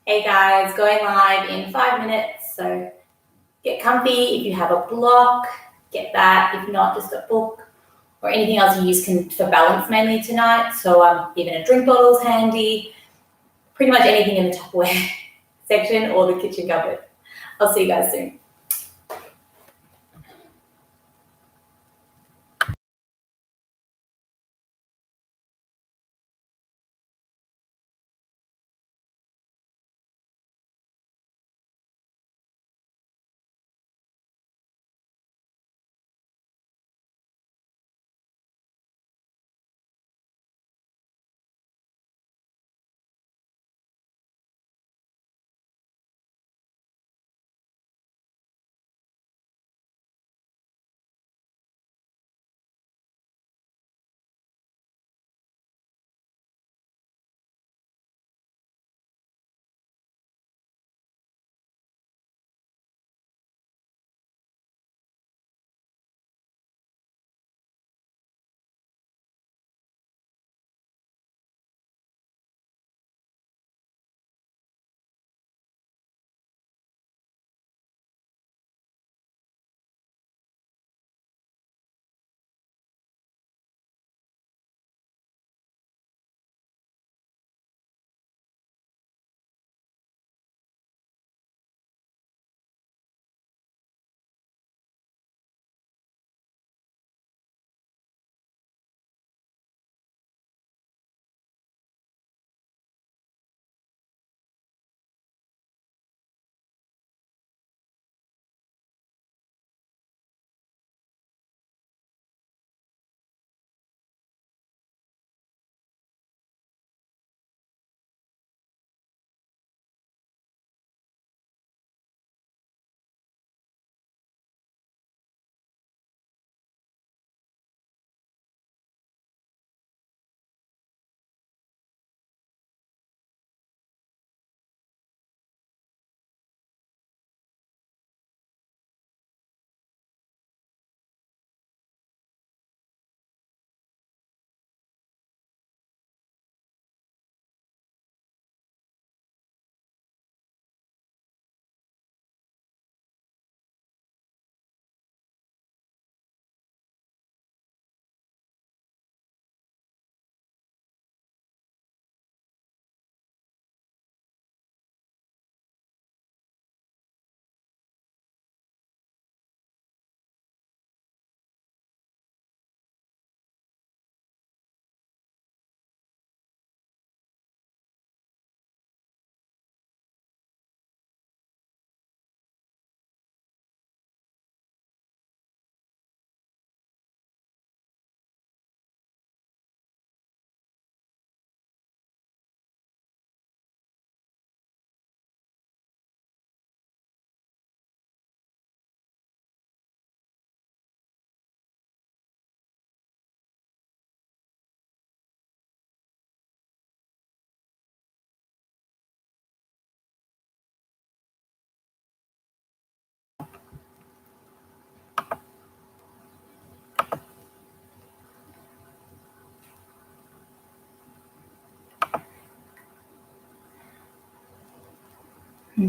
Hey guys, going live in 5 minutes, so get comfy. If you have a block, get that. If not, just a book or anything else you use for balance mainly tonight. So even a drink bottle is handy. Pretty much anything in the Tupperware section or the kitchen cupboard. I'll see you guys soon.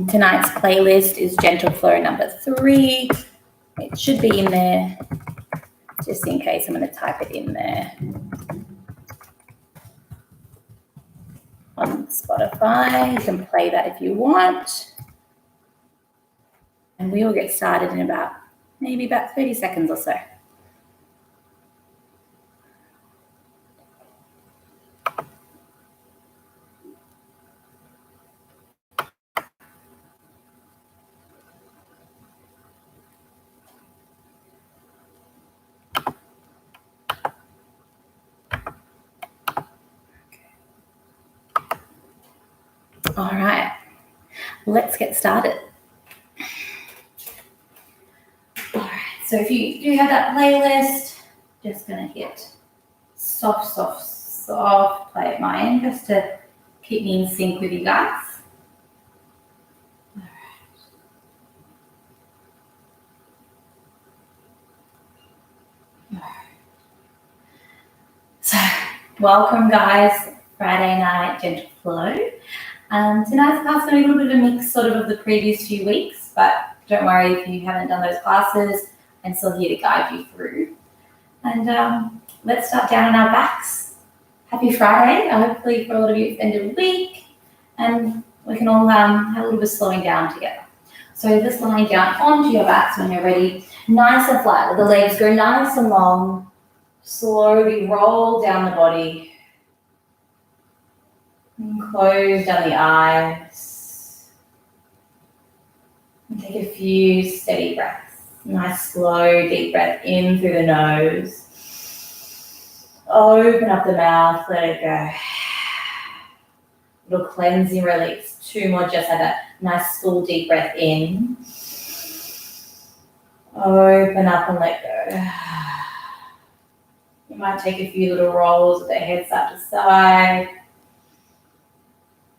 Tonight's playlist is Gentle Flow number 3. It should be in there. Just in case, I'm going to type it in there. On Spotify, you can play that if you want. And we will get started in maybe about 30 seconds or so. All right, let's get started. All right, so if you do have that playlist, just gonna hit soft play at my end just to keep me in sync with you guys. All right. So welcome guys, Friday night Gentle Flow. Tonight's class is going to be a little bit of a mix sort of the previous few weeks, but don't worry if you haven't done those classes. I'm still here to guide you through. And let's start down on our backs. Happy Friday. Hopefully for a lot of you it's end of the week, and we can all have a little bit of slowing down together. So just lying down onto your backs when you're ready, nice and flat. Let the legs go nice and long. Slowly roll down the body. And close down the eyes. And take a few steady breaths. Nice slow deep breath in through the nose. Open up the mouth, let it go. Little cleansing release. 2 more, just like that. Nice full deep breath in. Open up and let go. You might take a few little rolls with the head side to side.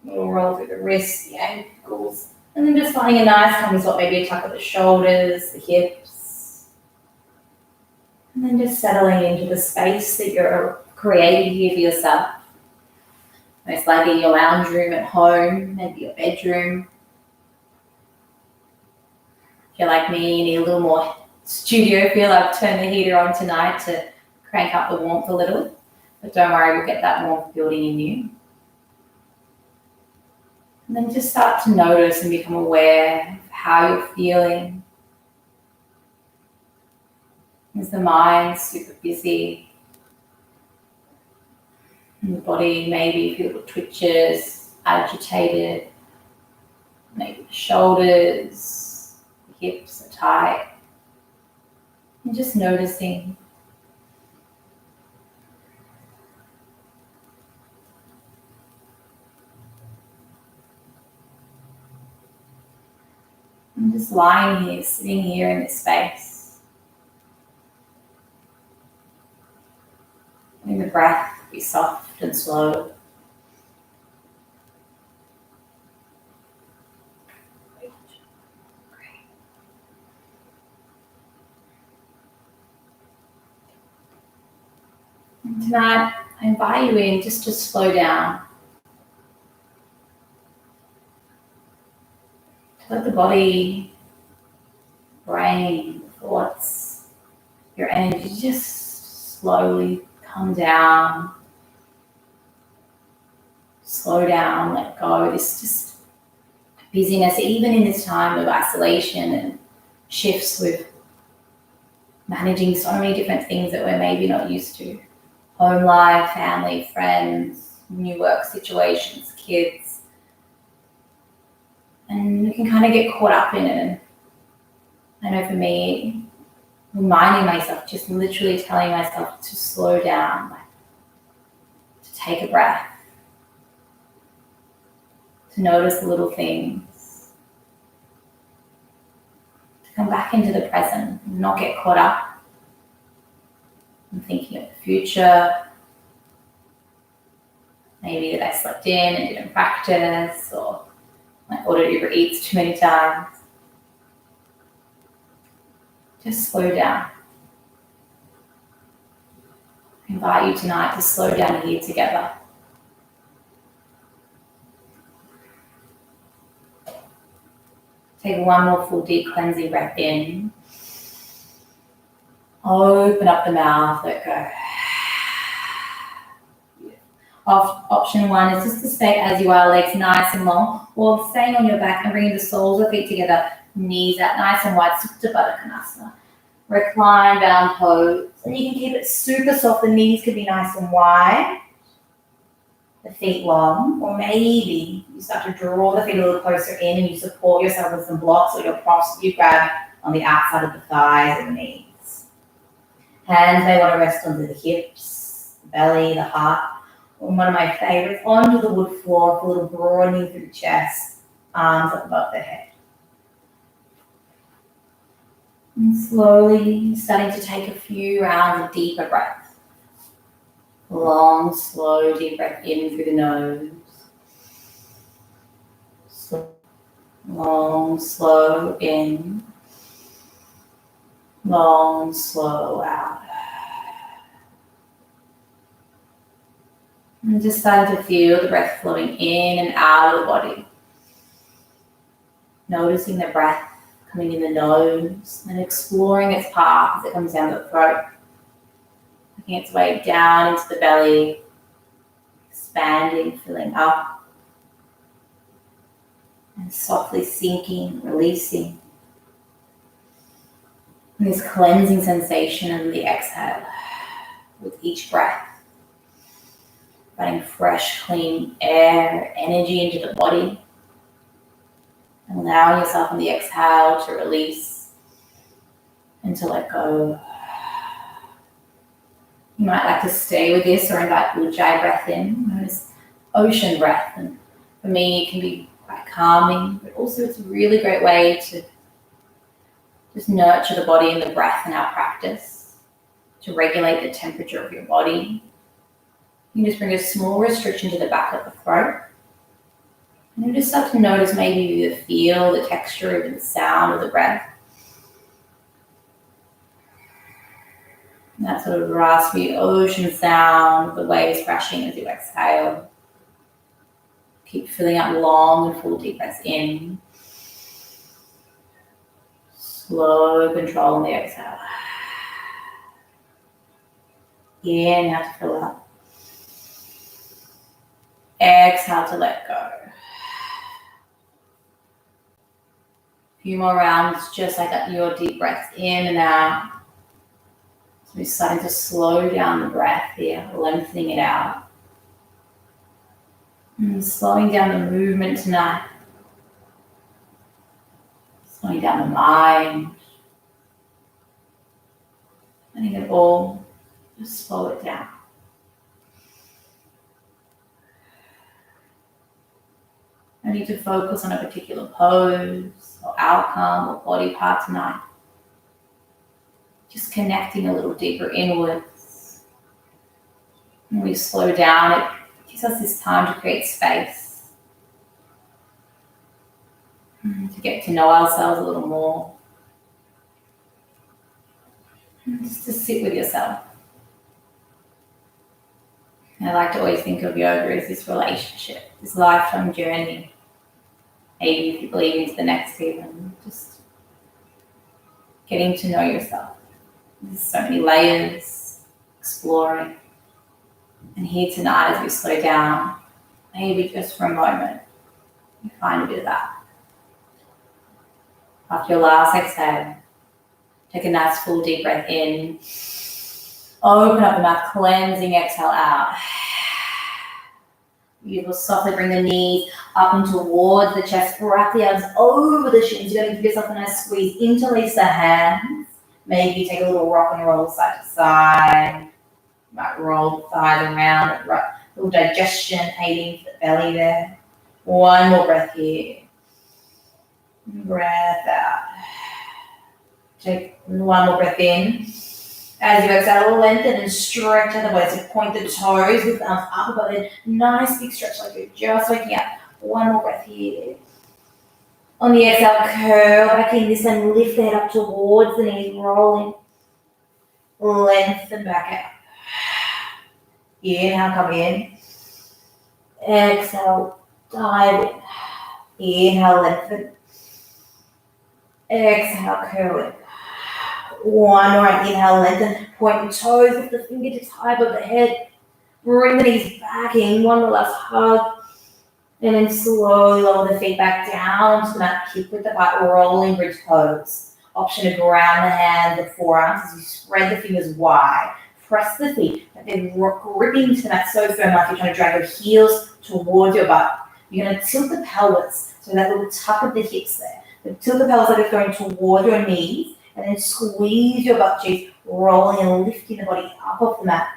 Little roll through the wrists, the ankles. And then just finding a nice comfy spot, maybe a tuck of the shoulders, the hips. And then just settling into the space that you're creating here for yourself. Most likely your lounge room at home, maybe your bedroom. If you're like me, you need a little more studio feel. I've turned the heater on tonight to crank up the warmth a little. But don't worry, we'll get that warmth building in you. And then just start to notice and become aware of how you're feeling. Is the mind super busy? And the body maybe feel twitches, agitated. Maybe the shoulders, the hips are tight. And just noticing. I'm just lying here, sitting here in this space. Letting the breath be soft and slow. And tonight, I invite you in just to slow down. Let the body, brain, thoughts, your energy just slowly come down. Slow down, let go. This just busyness, even in this time of isolation and shifts with managing so many different things that we're maybe not used to. Home life, family, friends, new work situations, kids. And you can kind of get caught up in it. And I know for me, reminding myself, just literally telling myself to slow down, like to take a breath, to notice the little things, to come back into the present and not get caught up in thinking of the future. Maybe that I slept in and didn't practice, or I ordered Uber Eats too many times. Just slow down. I invite you tonight to slow down here together. Take one more full deep cleansing breath in. Open up the mouth, let go. Option 1 is just to stay as you are, legs nice and long, or staying on your back and bringing the soles of feet together, knees out nice and wide, Supta Baddha Konasana. Recline, bound pose, and you can keep it super soft. The knees could be nice and wide, the feet long, or maybe you start to draw the feet a little closer in and you support yourself with some blocks or your props that you grab on the outside of the thighs and the knees. Hands may want to rest onto the hips, the belly, the heart. And one of my favorites, onto the wood floor for a little broadening through the chest, arms up above the head. And slowly starting to take a few rounds of deeper breath. Long, slow, deep breath in through the nose. Long, slow in. Long, slow out. And just starting to feel the breath flowing in and out of the body. Noticing the breath coming in the nose and exploring its path as it comes down the throat. Making its way down into the belly, expanding, filling up, and softly sinking, releasing. And this cleansing sensation of the exhale with each breath. Letting fresh, clean air, energy into the body. And allowing yourself on the exhale to release and to let go. You might like to stay with this or invite Ujjayi breath in, known as ocean breath. And for me, it can be quite calming, but also it's a really great way to just nurture the body and the breath in our practice, to regulate the temperature of your body. You can just bring a small restriction to the back of the throat. And you just start to notice maybe the feel, the texture, even the sound of the breath. And that sort of raspy ocean sound, the waves crashing as you exhale. Keep filling up long and full deep breaths in. Slow control on the exhale. Inhale to fill up. Exhale to let go. A few more rounds just like that, your deep breaths in and out. So we're starting to slow down the breath here, lengthening it out. And slowing down the movement tonight. Slowing down the mind. Letting it all just slow it down. I need to focus on a particular pose or outcome or body part tonight. Just connecting a little deeper inwards. When we slow down, it gives us this time to create space. To get to know ourselves a little more. And just to sit with yourself. I like to always think of yoga as this relationship, this lifetime journey. Maybe if you believe into the next even, just getting to know yourself. There's so many layers, exploring. And here tonight, as we slow down, maybe just for a moment, you find a bit of that. After your last exhale, take a nice full deep breath in. Open up the mouth, cleansing exhale out. You will softly bring the knees up and towards the chest. Wrap the arms over the shins. You're going to give yourself a nice squeeze. Interlace the hands. Maybe take a little rock and roll side to side. You might roll the thighs around. A little digestion aiding for the belly there. One more breath here. Breath out. Take one more breath in. As you exhale, lengthen and stretch out the body. So point the toes with the arms up above it. Nice big stretch like you're just waking up. One more breath here. On the exhale, curl back in. This time, lift the head up towards the knees, rolling. Lengthen back out. Inhale, come in. Exhale, dive in. Inhale, lengthen. Exhale, curl in. One more, inhale, lengthen. Point the toes with the fingertips high above the head. Bring the knees back in. One more last hug. And then slowly lower the feet back down to the mat. Keep with the butt, rolling bridge pose. Option to ground the hands, the forearms as you spread the fingers wide. Press the feet, but then gripping to the mat so firm like you're trying to drag your heels towards your butt. You're going to tilt the pelvis, so that little tuck of the hips there. But tilt the pelvis like it's going towards your knees, and then squeeze your butt cheeks, rolling and lifting the body up off the mat.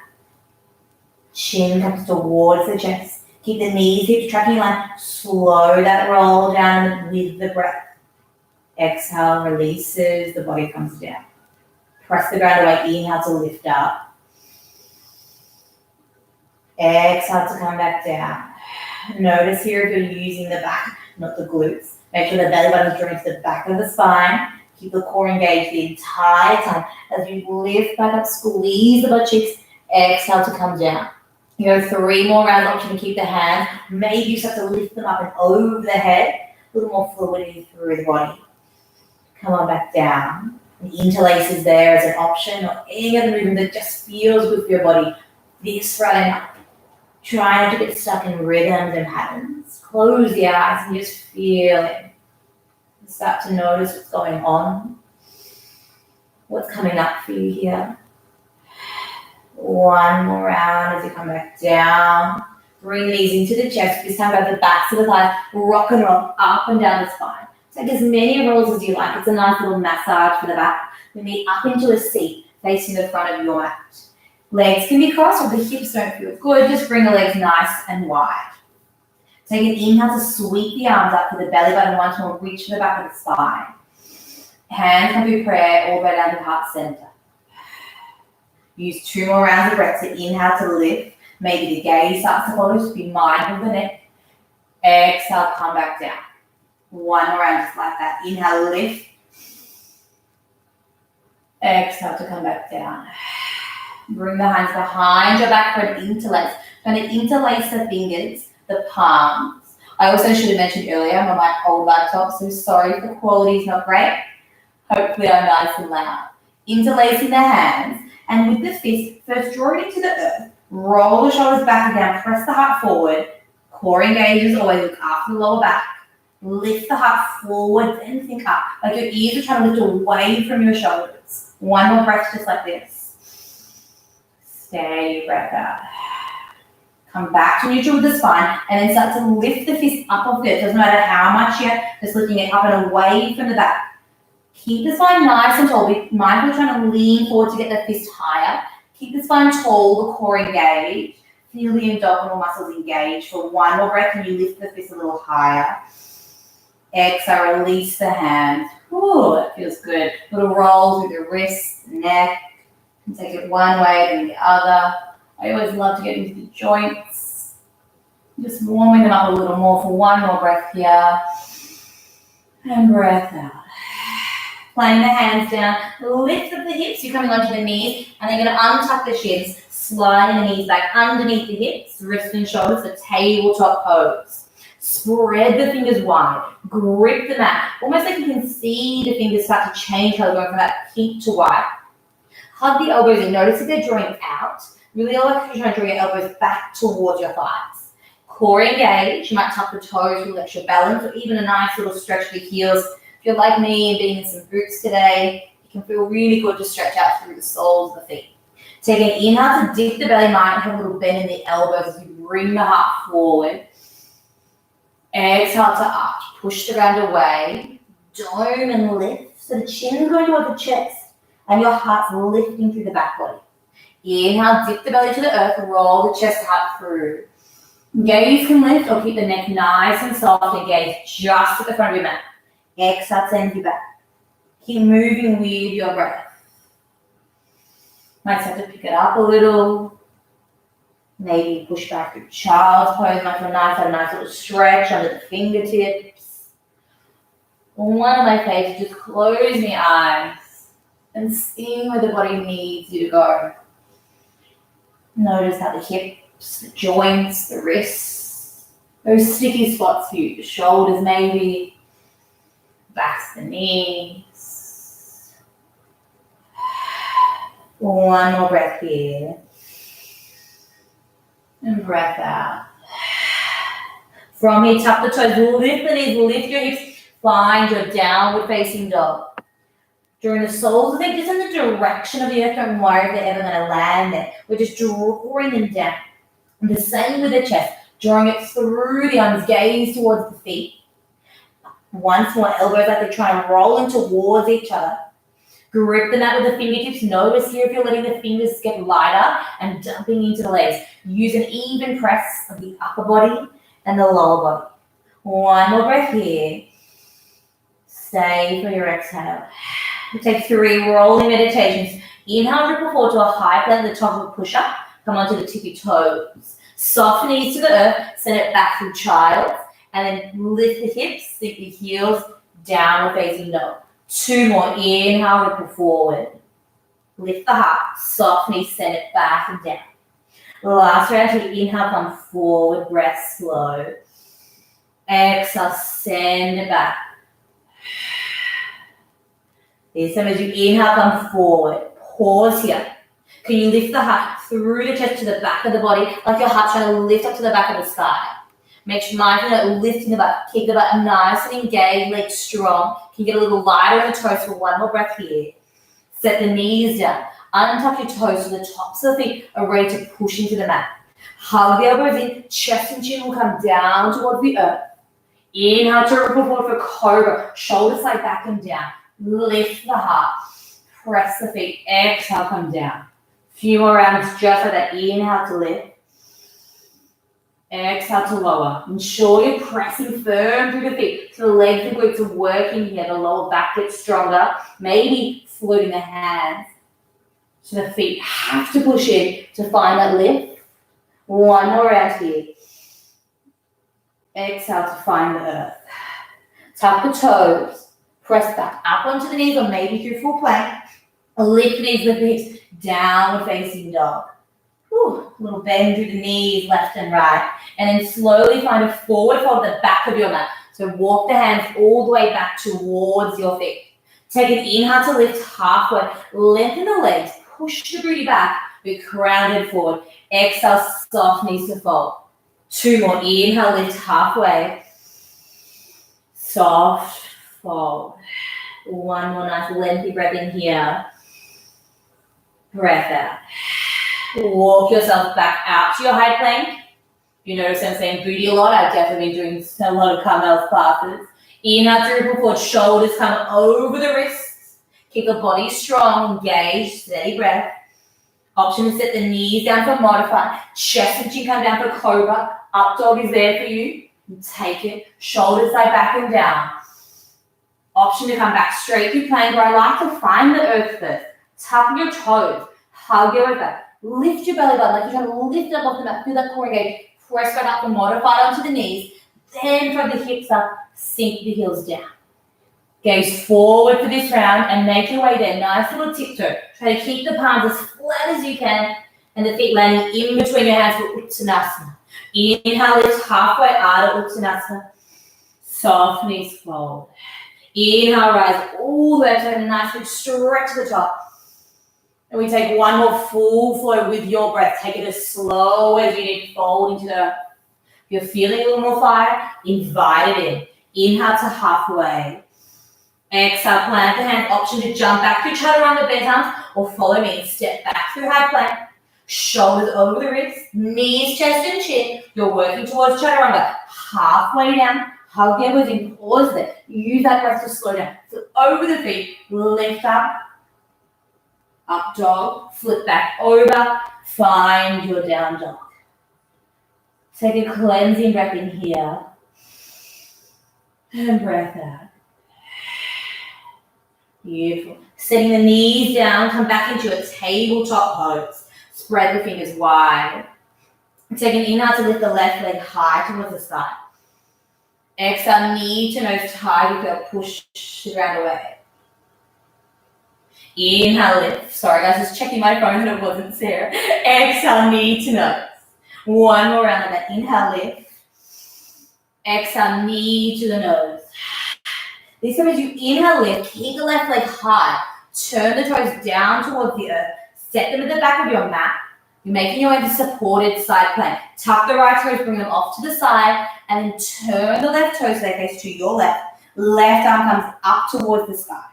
Chin comes towards the chest. Keep the knees, hips tracking line. Slow that roll down with the breath. Exhale, releases, the body comes down. Press the ground away, inhale to lift up. Exhale to come back down. Notice here if you're using the back, not the glutes. Make sure the belly button is drawn to the back of the spine. Keep the core engaged the entire time. As you lift back up, squeeze the butt cheeks. Exhale to come down. You go 3 more rounds, option to keep the hands. Maybe you start to lift them up and over the head. A little more fluidity through the body. Come on back down. The interlace is there as an option, or any other movement that just feels good for your body. This right up. Try not to get stuck in rhythms and patterns. Close the eyes and just feel it. Start to notice what's going on. What's coming up for you here. 1 more round as you come back down. Bring these into the chest. This time grab the backs of the thighs. Rock and roll up and down the spine. Take as many rolls as you like. It's a nice little massage for the back. Then meet up into a seat facing the front of your mat. Legs can be crossed or the hips don't feel good. Just bring the legs nice and wide. Take an inhale to sweep the arms up to the belly button once more. Reach for the back of the spine. Hands can be prayer all the way down to heart center. Use 2 more rounds of breath to inhale to lift. Maybe the gaze starts to follow. Just be mindful of the neck. Exhale, come back down. 1 more round just like that. Inhale, lift. Exhale to come back down. Bring the hands behind your back for an interlace. Trying to interlace the fingers, the palms. I also should have mentioned earlier, I'm on my old laptop, so sorry if the quality is not great. Hopefully I'm nice and loud. Interlacing the hands, and with the fist, first draw it into the earth. Roll the shoulders back and down, press the heart forward. Core engages, always look after the lower back. Lift the heart forward, then think up. Like your ears are trying to lift away from your shoulders. 1 more breath just like this. Stay your breath out. Come back to neutral with the spine, and then start to lift the fist up off the earth. Doesn't matter how much yet, just lifting it up and away from the back. Keep the spine nice and tall. Be mindful of trying to lean forward to get the fist higher. Keep the spine tall, the core engaged. Feel the abdominal muscles engaged. For 1 more breath, and you lift the fist a little higher. Exhale, release the hands. Ooh, that feels good. Little rolls with your wrists, neck. You can take it one way, then the other. I always love to get into the joints. Just warming them up a little more for 1 more breath here. And breath out. Playing the hands down. Lift up the hips. You're coming onto the knees. And then you're going to untuck the shins. Sliding the knees back underneath the hips. Wrists and shoulders. The tabletop pose. Spread the fingers wide. Grip the mat. Almost like you can see the fingers start to change color, going from that pink to white. Hug the elbows in. Notice if they're drawing out. Really, all like you're trying to draw your elbows back towards your thighs. Core engage. You might tuck the toes, relax your balance, or even a nice little stretch of the heels. If you're like me and being in some boots today, you can feel really good to stretch out through the soles of the feet. Take an inhale to dip the belly. Might have a little bend in the elbows as you bring the heart forward. Exhale to arch. Push the round away. Dome and lift. So the chin's going toward the chest and your heart's lifting through the back body. Inhale, dip the belly to the earth, roll the chest heart through. Gaze can lift or keep the neck nice and soft and gaze just at the front of your mat. Exhale, send you back. Keep moving with your breath. Might have to pick it up a little. Maybe push back through child's pose. Might feel nice, have a nice little stretch under the fingertips. One of my favorites, just close the eyes and see where the body needs you to go. Notice how the hips, the joints, the wrists, those sticky spots for you, the shoulders maybe, backs, the knees. 1 more breath here. And breath out. From here, tuck the toes, lift the knees, lift your hips, find your downward facing dog. Drawing the soles of the feet just in the direction of the earth. Don't worry if they're ever going to land there. We're just drawing them down. And the same with the chest. Drawing it through the arms, gaze towards the feet. Once more, elbows like they're trying to roll in towards each other. Grip the mat with the fingertips. Notice here if you're letting the fingers get lighter and dumping into the legs. Use an even press of the upper body and the lower body. 1 more breath here. Stay for your exhale. We take 3 rolling meditations. Inhale, ripple forward to a high plank at the top of a push-up. Come onto the tippy toes. Soft knees to the earth. Send it back through child. And then lift the hips, sink the heels, downward facing dog. 2 more. Inhale, ripple forward. Lift the heart. Soft knees, send it back and down. Last round, so inhale, come forward, breath slow. Exhale, send it back. This time as you inhale, come forward. Pause here. Can you lift the heart through the chest to the back of the body, like your heart's trying to lift up to the back of the sky? Make sure mindful that lifting the butt, keep the butt nice and engaged, legs strong. Can you get a little lighter on the toes for one more breath here? Set the knees down. Untuck your toes so the tops of the feet are ready to push into the mat. Hug the elbows in, chest and chin will come down towards the earth. Inhale to ripple forward for cobra. Shoulders slide back and down. Lift the heart. Press the feet. Exhale, come down. Few more rounds just like that. Inhale to lift. Exhale to lower. Ensure you're pressing firm through the feet so the legs and glutes are working here. The lower back gets stronger. Maybe floating the hands so the feet have to push in to find that lift. One more round here. Exhale to find the earth. Tuck the toes. Press back up onto the knees or maybe through full plank. Lift the knees, lift the hips. Downward facing dog. Little bend through the knees, left and right. And then slowly find a forward fold at the back of your mat. So walk the hands all the way back towards your feet. Take an inhale to lift halfway. Lengthen the legs. Push the booty back. Be grounded forward. Exhale, soft knees to fold. Two more. Inhale, lift halfway. Soft fold. One more nice lengthy breath in here. Breath out. Walk yourself back out to your high plank. You notice I'm saying booty a lot. I've definitely been doing a lot of Carmel's classes. Inhale to ripple forward. Shoulders come over the wrists. Keep the body strong, engaged, steady breath. Option to set the knees down for modify. Chest and chin come down for cobra. Up dog is there for you. Take it. Shoulders slide back and down. Option to come back straight through plank, where I like to find the earth first. Tuck your toes. Hug your back. Lift your belly button like you're trying to lift up off the mat. Feel that core engage. Press right up and modify onto the knees. Then throw the hips up. Sink the heels down. Gaze forward for this round and make your way there. Nice little tiptoe. Try to keep the palms as flat as you can and the feet landing in between your hands for Uttanasana. Inhale, lift halfway out of Uttanasana. Soft knees fold. Inhale, rise all the way to a nice big stretch to the top. And we take one more full flow with your breath. Take it as slow as you need to fold into the earth. If you're feeling a little more fire, invite it in. Inhale to halfway. Exhale, plant the hands. Option to jump back through chaturanga bent arms or follow me and step back through high plank. Shoulders over the wrists, knees, chest and chin. You're working towards chaturanga. Halfway down, hug the elbows in, pause there. Use that breath to slow down. So over the feet, lift up. Up dog, flip back over, find your down dog. Take a cleansing breath in here and breath out. Beautiful. Setting the knees down, come back into a tabletop pose. Spread the fingers wide. Take an inhale to lift the left leg high towards the sky. Exhale, knee to nose tight, you feel push the ground away. Inhale, lift. Sorry guys, just checking my phone and it wasn't Sarah. Exhale, knee to nose. One more round of that. Inhale, lift. Exhale, knee to the nose. This time as you inhale, lift, keep the left leg high. Turn the toes down towards the earth. Set them at the back of your mat. You're making your way to supported side plank. Tuck the right toes, bring them off to the side, and then turn the left toes so they face to your left. Left arm comes up towards the sky.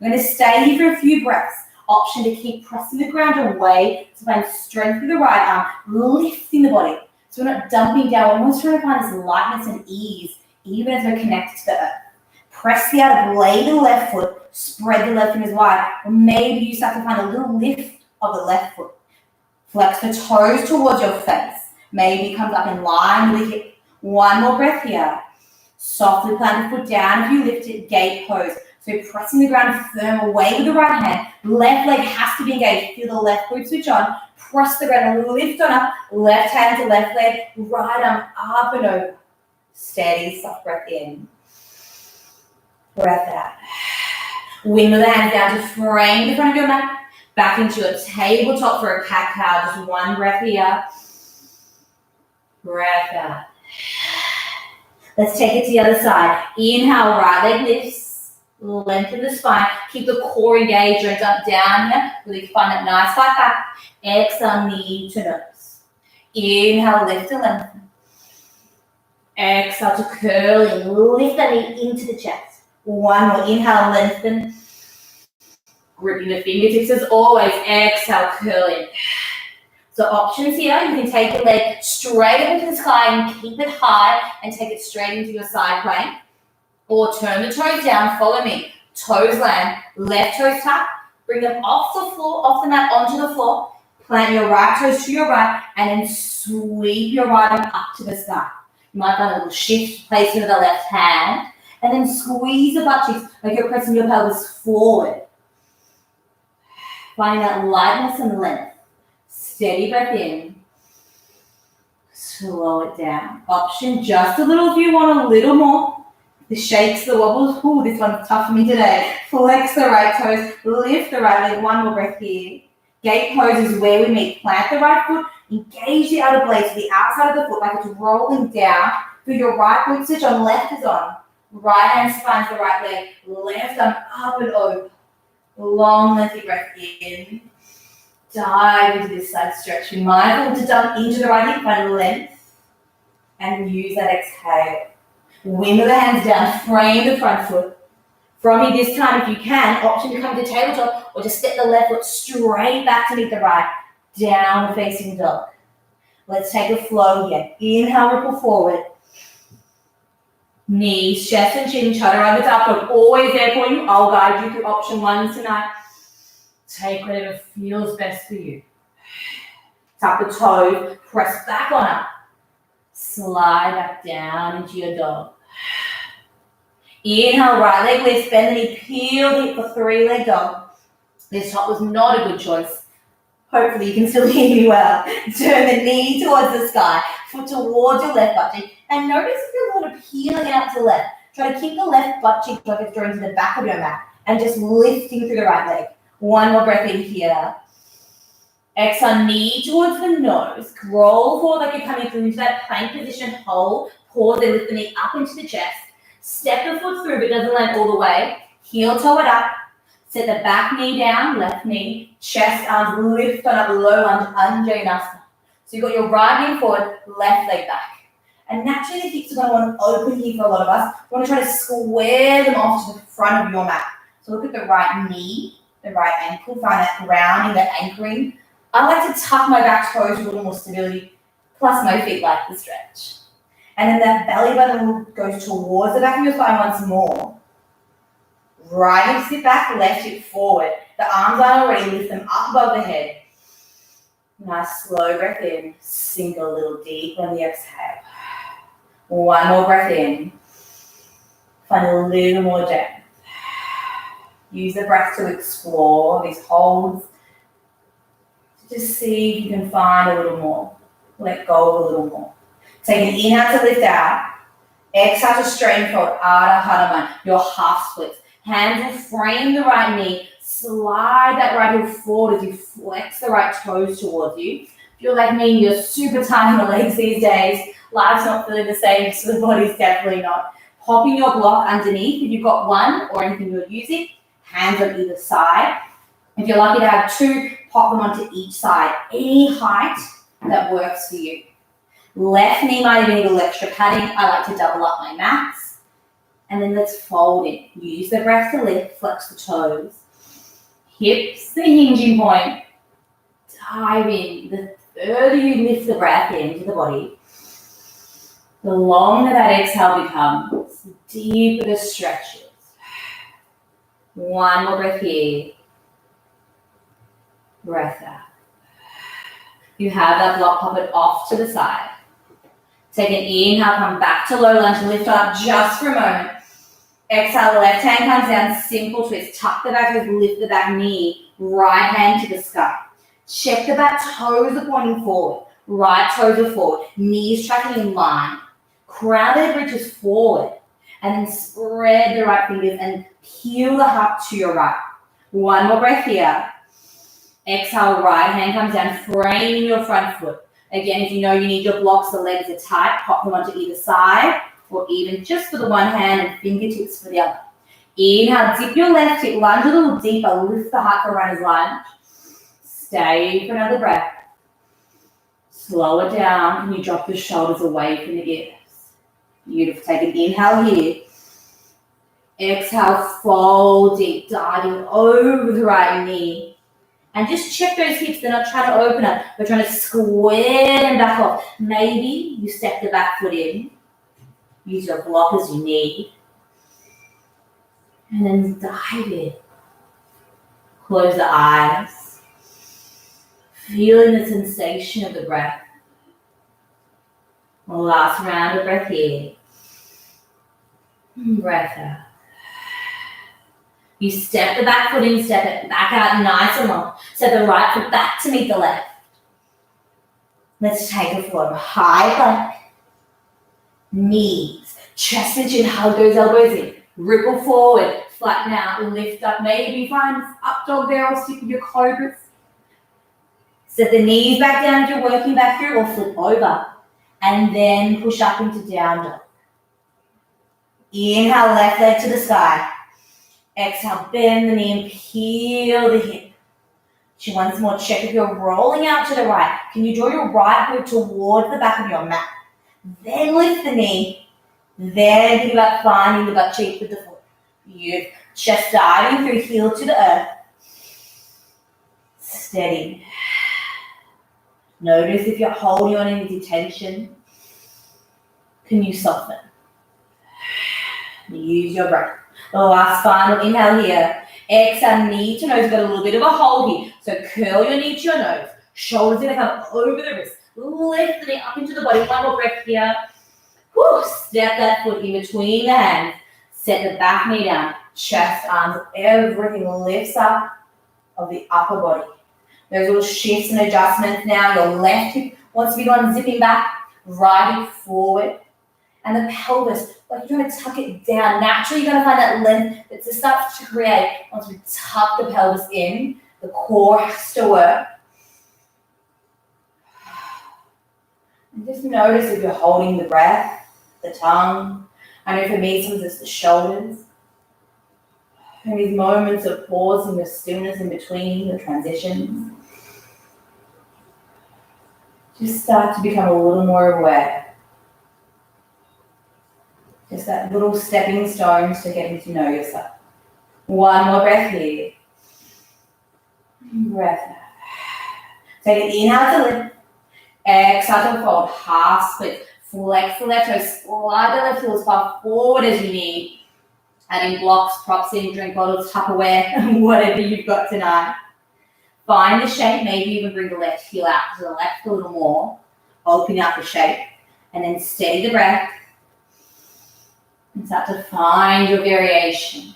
We're going to stay here for a few breaths. Option to keep pressing the ground away to find strength through the right arm, lifting the body. So we're not dumping down. We're almost trying to find this lightness and ease, even as we're connected to the earth. Press the outer blade of the left foot, spread the left fingers wide, or maybe you start to find a little lift of the left foot. Flex the toes towards your face. Maybe comes up in line with the hip. One more breath here. Softly plant the foot down if you lift it, gate pose. So pressing the ground firm away with the right hand. Left leg has to be engaged. Feel the left glute switch on. Press the ground and lift on up. Left hand to left leg. Right arm up and over. Steady, soft breath in. Breath out. Wiggle the hands down to frame the front of your mat. Back into a tabletop for a cat-cow. Just one breath here. Breath out. Let's take it to the other side. Inhale, right leg lifts. Lengthen the spine. Keep the core engaged. Don't dump down here. Really find that nice flat back. Exhale, knee to nose. Inhale, lift and lengthen. Exhale to curl in. Lift that knee into the chest. One more. Inhale, lengthen. Gripping the fingertips as always. Exhale, curl in. So options here, you can take your leg straight up into the sky and keep it high and take it straight into your side plank. Or turn the toes down, follow me. Toes land, left toes tap, bring them off the floor, off the mat onto the floor. Plant your right toes to your right and then sweep your right arm up to the sky. You might find a little shift, place it with the left hand and then squeeze the butt cheeks like you're pressing your pelvis forward. Finding that lightness and length. Steady breath in. Slow it down. Option just a little if you want a little more. The shakes, the wobbles. Ooh, this one's tough for me today. Flex the right toes. Lift the right leg. One more breath here. Gate pose is where we meet. Plant the right foot. Engage the outer blade to the outside of the foot like it's rolling down. Feel your right glute switch on, left is on. Right hand spines the right leg. Left arm up and over. Long, lengthy breath in. Dive into this side stretch. Be mindful to dump into the right hip, find length, and use that exhale. Wing the hands down, frame the front foot. From here this time, if you can, option to come to tabletop or just step the left foot straight back to meet the right. Down facing dog. Let's take a flow here. Inhale, ripple forward. Knees, chest and chin, chaturanga upward. Always there for you. I'll guide you through option one tonight. Take whatever feels best for you. Tap the toes, press back on up. Slide back down into your dog. Inhale, right leg lifts, bend the knee, peel the hip for three-leg dog. This top was not a good choice. Hopefully you can still hear me well. Turn the knee towards the sky, foot towards your left butt cheek, and notice if you're sort of peeling out to the left. Try to keep the left butt cheek like it's drawing to the back of your mat, and just lifting through the right leg. One more breath in here. Exhale, knee towards the nose. Roll forward like you're coming through into that plank position. Hold. Pause and lift the knee up into the chest. Step the foot through if it doesn't land all the way. Heel toe it up. Set the back knee down, left knee. Chest, arms lift on up, low lunge, Anjaneyasana. So you've got your right knee forward, left leg back. And naturally the hips are going to want to open here for a lot of us. We want to try to square them off to the front of your mat. So look at the right knee. The right ankle, find that grounding, that anchoring. I like to tuck my back toes for a little more stability, plus my feet like the stretch. And then that belly button goes towards the back of your spine once more. Right hip sit back, left hip forward. The arms aren't already, lift them up above the head. Nice slow breath in. Sink a little deep on the exhale. One more breath in. Find a little more depth. Use the breath to explore these holds. Just see if you can find a little more. Let go a little more. Take an inhale to lift out. Exhale to straighten forward. Ardha Hanuman. Your half splits. Hands will frame the right knee. Slide that right heel forward as you flex the right toes towards you. If you're like me, you're super tight in the legs these days. Life's not feeling the same, so the body's definitely not. Popping your block underneath if you've got one or anything you're using. Hands on either side. If you're lucky to have two, pop them onto each side. Any height that works for you. Left knee might even need a little extra padding. I like to double up my mats. And then let's fold it. Use the breath to lift, flex the toes. Hips, the hinging point. Dive in. The further you lift the breath into the body, the longer that exhale becomes, the deeper the stretches. One more breath here. Breath out. You have that block, pop it off to the side. Take an inhale, come back to low lunge, lift up just for a moment. Exhale, left hand comes down, simple twist. Tuck the back toes, lift the back knee, right hand to the sky. Check the back toes are pointing forward. Right toes are forward. Knees tracking in line. Crown the bridges forward. And then spread the right fingers and peel the heart to your right. One more breath here. Exhale, right hand comes down, framing your front foot. Again, if you know you need your blocks, the legs are tight, pop them onto either side, or even just for the one hand and fingertips for the other. Inhale, dip your left hip, lunge a little deeper, lift the heart for runner's lunge. Stay for another breath. Slow it down. Can you drop the shoulders away from the ears? Beautiful. Take an inhale here. Exhale, fold deep, diving over the right knee. And just check those hips. They're not trying to open up. We're trying to square them back off. Maybe you step the back foot in. Use your block as you need. And then dive in. Close the eyes. Feeling the sensation of the breath. Last round of breath here. Breath out. You step the back foot in, step it back out nice and long. Step the right foot back to meet the left. Let's take it forward. High plank. Knees. Chest and chin, hug those elbows in. Ripple forward. Flatten out. Lift up. Maybe find up dog there or stick with your cobras. Set the knees back down if you're working back through, or flip over. And then push up into down dog. Inhale, left leg to the sky. Exhale, bend the knee and peel the hip. Once more, check if you're rolling out to the right. Can you draw your right foot towards the back of your mat? Then lift the knee. Then think about finding the butt cheek with the foot. Beautiful. Chest diving through, heel to the earth. Steady. Notice if you're holding on any tension. Can you soften? Use your breath. The last final inhale here. Exhale, knee to nose. You've got a little bit of a hold here. So curl your knee to your nose. Shoulders going to come over the wrist. Lift the knee up into the body. One more breath here. Whew. Step that foot in between the hands. Set the back knee down. Chest, arms, everything lifts up of the upper body. Those little shifts and adjustments now. Your left hip wants to be on zipping back. Right hip forward. And the pelvis, like you're going to tuck it down. Naturally, you're going to find that length that just starts to create. Once we tuck the pelvis in, the core has to work. And just notice if you're holding the breath, the tongue. I know for me, sometimes it's the shoulders. And these moments of pausing, the stillness in between, the transitions. Just start to become a little more aware. Just that little stepping stones to getting to know yourself. One more breath here. Breath out. Take an inhale to lift. Exhale to fold. Half split. Flex the left toe. Slide the left heel as far forward as you need. Adding blocks, props in, drink bottles, Tupperware, whatever you've got tonight. Find the shape. Maybe even bring the left heel out to the left a little more. Open up the shape. And then steady the breath. And start to find your variation.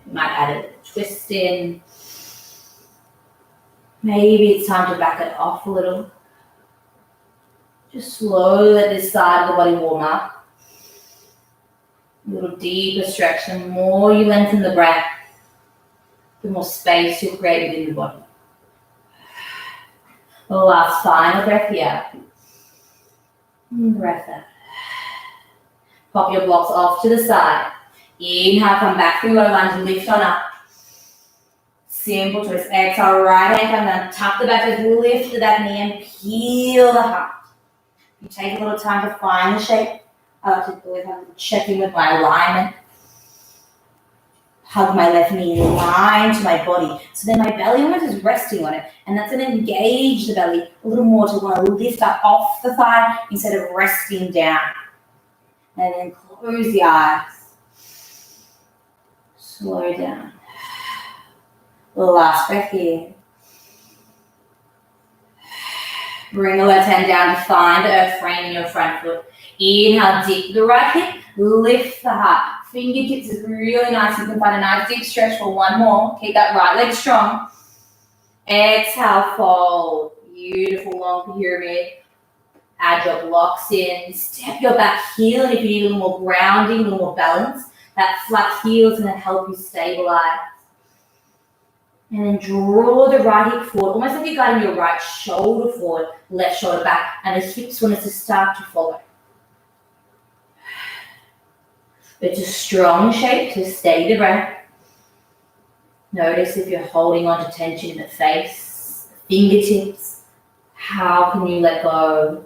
You might add a twist in. Maybe it's time to back it off a little. Just slowly let this side of the body warm up. A little deeper stretch. The more you lengthen the breath, the more space you'll create within the body. The last final breath here. Breath out. Pop your blocks off to the side. Inhale, come back through low lunge, lift on up. Simple twist. Exhale, right hand come down, tuck the back, just lift the back knee and peel the heart. You take a little time to find the shape. I like to always have a check in with my alignment. Hug my left knee, line to my body. So then my belly almost is resting on it. And that's going to engage the belly a little more to want to lift up off the thigh instead of resting down. And then close the eyes. Slow down. The last breath here. Bring the left hand down to find the earth frame in your front foot. Inhale, dip the right hip, lift the heart. Fingertips is really nice. You can find a nice deep stretch for one more. Keep that right leg strong. Exhale, fold. Beautiful long pyramid. Add your blocks in. Step your back heel, and if you need a little more grounding, a little more balance, that flat heel is going to help you stabilize. And then draw the right hip forward, almost like you're guiding your right shoulder forward, left shoulder back, and the hips want us to start to follow. It's a strong shape, so steady the breath. Notice if you're holding on to tension in the face, the fingertips. How can you let go?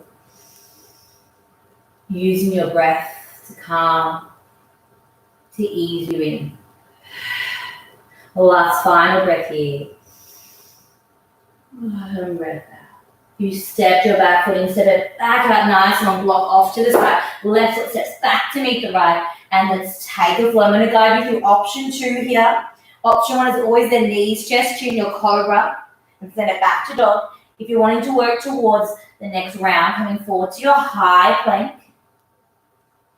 Using your breath to calm, to ease you in. Last final breath here. And breath out. You step your back foot and step it back out nice and block off to the side. Left foot steps back to meet the right. And let's take a flow. I'm going to guide you through option 2 here. Option 1 is always the knees, chest, chin, your cobra. And send it back to dog. If you're wanting to work towards the next round, coming forward to your high plank.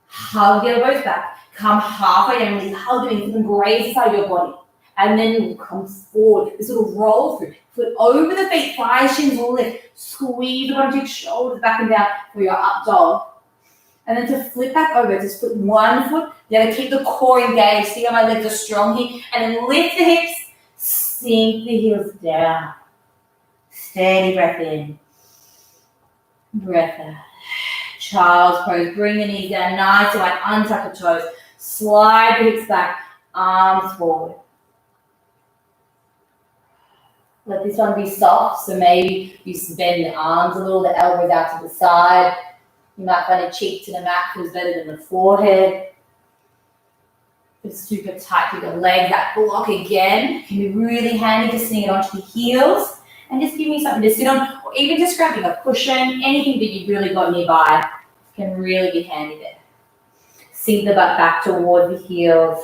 Hug the elbows back. Come halfway down, really hug them in, and graze the side of your body. And then you'll come forward. This little roll through. Foot over the feet, thighs, shins will lift. Squeeze the bottom of your shoulders back and down for your up dog. And then to flip back over, just put one foot, the other, keep the core engaged. See how my legs are strong here. And then lift the hips, sink the heels down. Steady breath in. Breath out. Child's pose, bring the knees down, nice and wide, untuck the toes. Slide the hips back, arms forward. Let this one be soft, so maybe you bend the arms a little, the elbows out to the side. You might find a cheek to the mat feels better than the forehead. If it's super tight with the leg, that block again can be really handy to sneak it onto the heels and just give me something to sit on, or even just grabbing a cushion, anything that you've really got nearby can really be handy there. Sink the butt back toward the heels.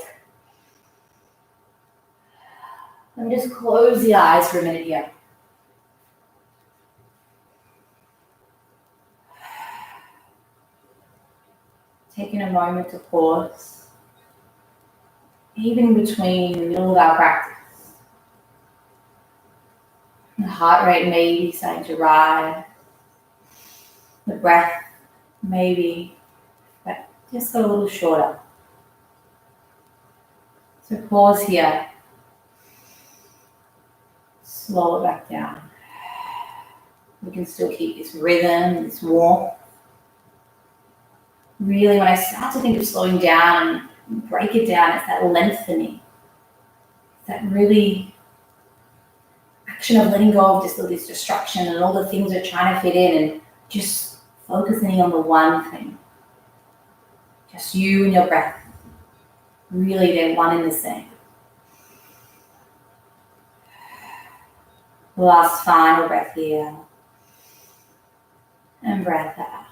And just close the eyes for a minute here. Taking a moment to pause, even between the middle of our practice. The heart rate may be starting to rise. The breath maybe, but just a little shorter. So pause here. Slow it back down. We can still keep this rhythm, this warmth. Really, when I start to think of slowing down and break it down, it's that lengthening. It's that really action of letting go of just all this distraction and all the things we're trying to fit in and just focusing on the one thing. Just you and your breath. Really, they're one and the same. Last final breath here. And breath out.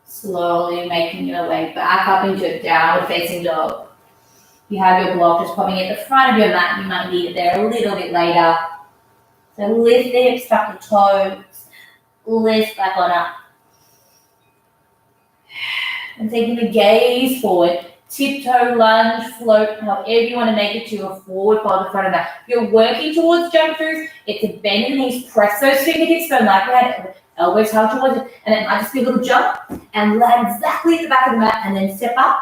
Slowly making your way back up into a downward facing dog. If you have your block just popping at the front of your mat, you might need it there a little bit later. So lift the hips back to toes. Lift back on up. And taking the gaze forward. Tiptoe, lunge, float, however you want to make it to a forward fold in front of that. If you're working towards jump throughs, it's a bend in the knees, press those fingertips down like we had, elbows held towards it, and it might just be a little jump and land exactly at the back of the mat and then step up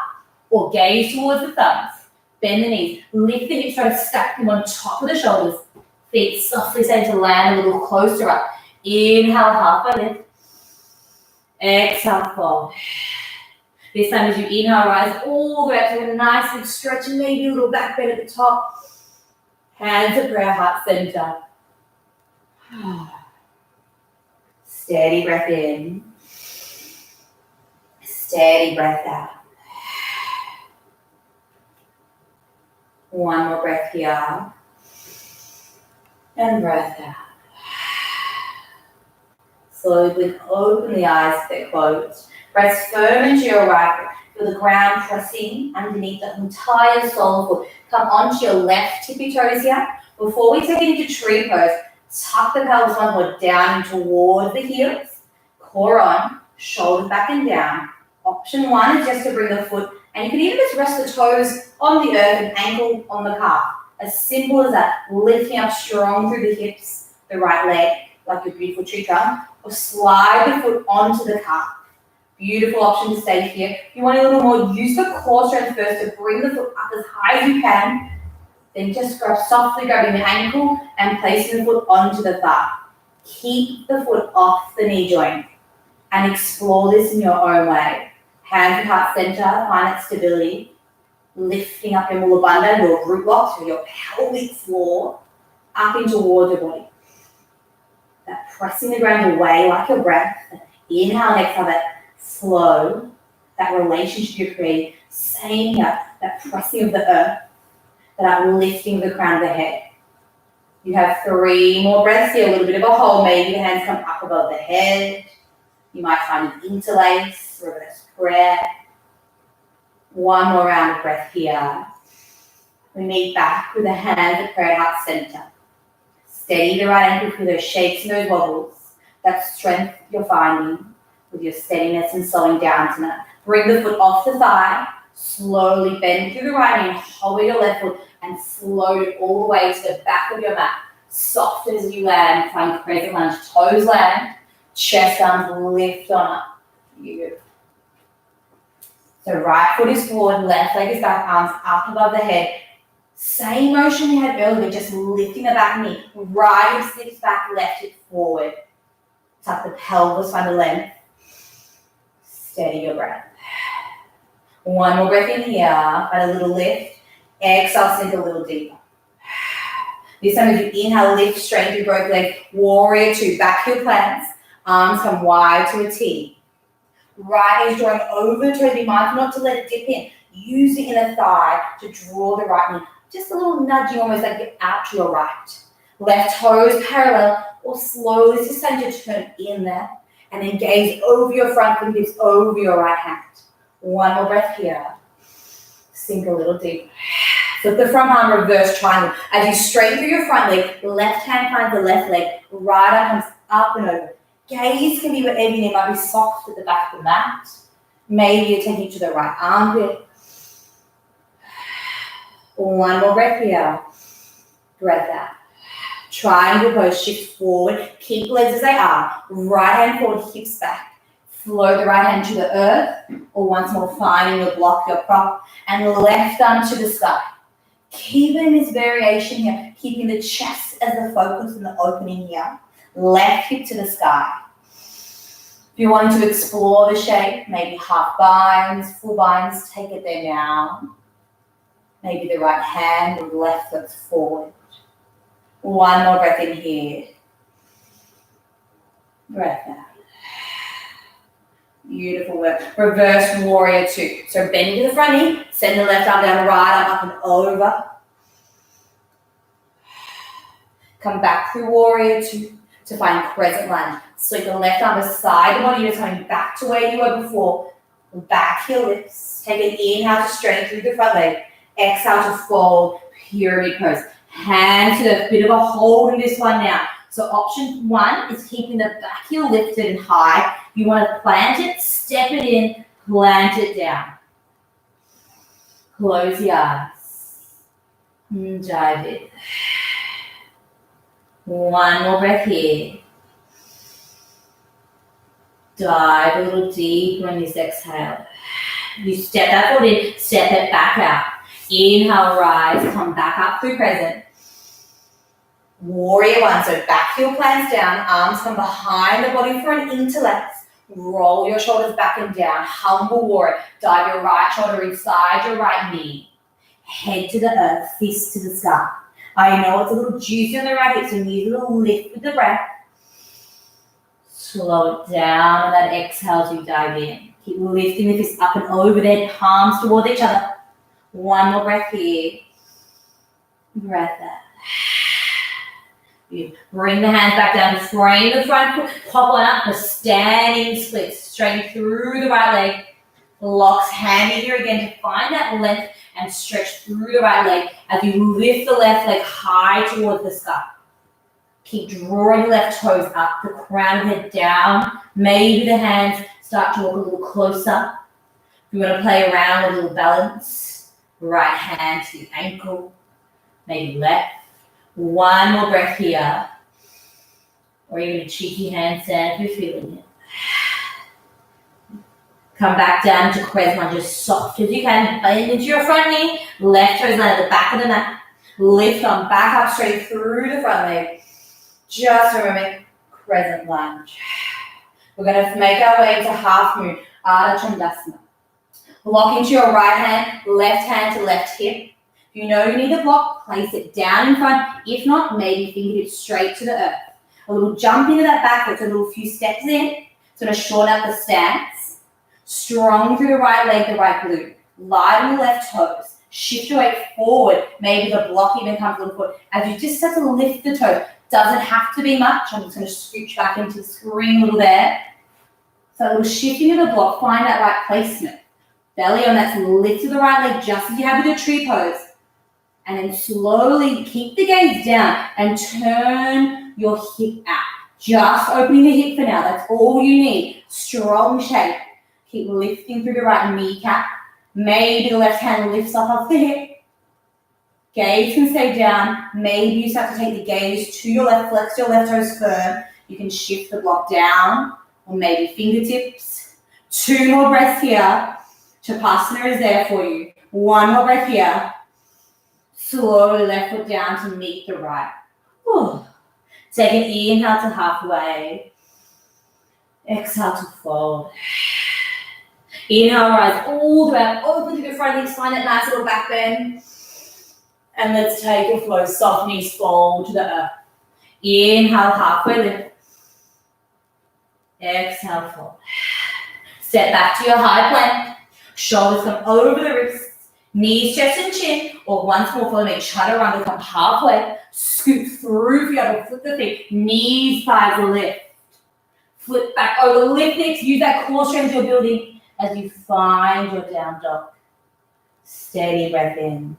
or gaze towards the thumbs. Bend the knees, lift the hips, try to stack them on top of the shoulders. Feet softly starting to land a little closer up. Inhale, halfway lift. Exhale, fold. This time as you inhale, rise all the way up to a nice big stretch and maybe a little back bend at the top. Hands at prayer, heart center. Steady breath in. Steady breath out. One more breath here. And breath out. Slowly open the eyes if they're closed. Press firm into your right foot. Feel the ground pressing underneath the entire sole foot. Come onto your left tippy toes here. Before we take it into tree pose, tuck the pelvis one more down towards the heels. Core on, shoulders back and down. Option 1 is just to bring the foot, and you can even just rest the toes on the earth and ankle on the calf. As simple as that. Lifting up strong through the hips, the right leg, like your beautiful tree trunk, or slide the foot onto the calf. Beautiful option to stay here. If you want a little more, use the core strength first to bring the foot up as high as you can. Then just softly grabbing the ankle and placing the foot onto the thigh. Keep the foot off the knee joint and explore this in your own way. Hands at heart center, find that stability. Lifting up your mula bandha, your root block, so your pelvic floor, up and towards your body. That pressing the ground away like your breath. Inhale and exhale, that flow, that relationship you're creating. Same here, that pressing of the earth, that uplifting of the crown of the head. You have 3 more breaths here, a little bit of a hold. Maybe the hands come up above the head. You might find an interlace, reverse prayer. 1 more round of breath here. We meet back with the hands at prayer heart center. Steady the right ankle through those shakes and those wobbles. That strength you're finding with your steadiness and slowing down tonight. Bring the foot off the thigh. Slowly bend through the right knee, hold your left foot, and float it all the way to the back of your mat. Soft as you land, find crescent lunge. Toes land, chest arms lift on up. Beautiful. So right foot is forward, left leg is back, arms up above the head. Same motion we had earlier, just lifting the back knee. Right hip slips back, left hip forward. Tuck the pelvis, find the length. Steady your breath. 1 more breath in here, find a little lift. Exhale, sink a little deeper. This time as you inhale, lift, straighten through both legs. Warrior 2, back heel plants. Arms come wide to a T. Right knee is drawing over the toes. Be mindful not to let it dip in. Use the inner thigh to draw the right knee. Just a little nudging, almost like you're out to your right. Left toes parallel, or slowly just starting to turn in there. And then gaze over your front fingertips, over your right hand. 1 more breath here. Sink a little deep. Flip the front arm, reverse triangle. As you straighten through your front leg, left hand finds the left leg, right arm comes up and over. Gaze can be wherever you need. It might be soft at the back of the mat. Maybe you're taking to the right armpit. 1 more breath here. Breath out. Triangle pose, shift forward. Keep legs as they are. Right hand forward, hips back. Flow the right hand to the earth, or once more finding your block, your prop, and the left arm to the sky. Keeping this variation here, keeping the chest as the focus and the opening here. Left hip to the sky. If you're wanting to explore the shape, maybe half binds, full binds, take it there now. Maybe the right hand or left foot forward. 1 more breath in here. Breath out. Beautiful work. Reverse warrior 2. So bend into the front knee, send the left arm down, right arm up and over. Come back through warrior 2 to find crescent lunge. Sweep the left arm beside the body, you're coming back to where you were before. Back heel lifts. Take an inhale to straighten through the front leg. Exhale to fold, pyramid pose. Hands to a bit of a hold in this one now. So option 1 is keeping the back heel lifted and high. You want to plant it, step it in, plant it down. Close your eyes. Dive in. 1 more breath here. Dive a little deeper on this exhale. You step that foot in, step it back out. Inhale, rise, come back up through crescent. Warrior 1, so back heel plants down, arms come behind the body for an interlace. Roll your shoulders back and down, humble warrior. Dive your right shoulder inside your right knee. Head to the earth, fist to the sky. I know it's a little juicy on the right hip, so you need a little lift with the breath. Slow it down, and that exhale as you dive in. Keep lifting the fist up and over there, palms toward each other. 1 more breath here. Breath out. You bring the hands back down, frame the front foot, pop on up for standing splits. Straighten through the right leg. Locks handy here again to find that length and stretch through the right leg as you lift the left leg high towards the sky. Keep drawing the left toes up, the crown of the head down. Maybe the hands start to walk a little closer. If you want to play around with a little balance, right hand to the ankle, maybe left. 1 more breath here. Or even a cheeky handstand if you're feeling it. Come back down to crescent lunge as soft as you can. Bend into your front knee. Left toes land at the back of the mat. Lift on, back up straight through the front leg. Just remember, crescent lunge. We're going to make our way into half moon, Ardha Chandrasana. Block into your right hand to left hip. If you know you need a block, place it down in front. If not, maybe fingertips straight to the earth. A little jump into that back foot, a little few steps in. Sort of shorten up the stance. Strong through the right leg, the right glute. Light on the left toes. Shift your weight forward. Maybe the block even comes a little foot. As you just start to lift the toe. Doesn't have to be much. I'm just going to scooch back into the screen a little there. So a little shifting of the block. Find that right placement. Belly on that, lift to the right leg just as you have with your tree pose. And then slowly keep the gaze down and turn your hip out. Just opening the hip for now. That's all you need. Strong shape. Keep lifting through the right kneecap. Maybe the left hand lifts up off the hip. Gaze can stay down. Maybe you start to take the gaze to your left. Flex your left toes firm. You can shift the block down or maybe fingertips. 2 more breaths here. Shavasana is there for you. 1 more breath here. Slowly left foot down to meet the right. Whew. Take an inhale to halfway. Exhale to fold. Inhale, rise all the way up. Open through the front legs. Find that nice little back bend. And let's take a flow. Soft knees fold to the earth. Inhale, halfway lift. Exhale, fold. Step back to your high plank. Shoulders come over the wrists. Knees, chest, and chin. Or once more, follow me. Chaturanga, come halfway. Scoot through if you have to flip the feet. Knees, thighs, lift. Flip back over, lift next. Use that core strength you're building as you find your down dog. Steady breath in.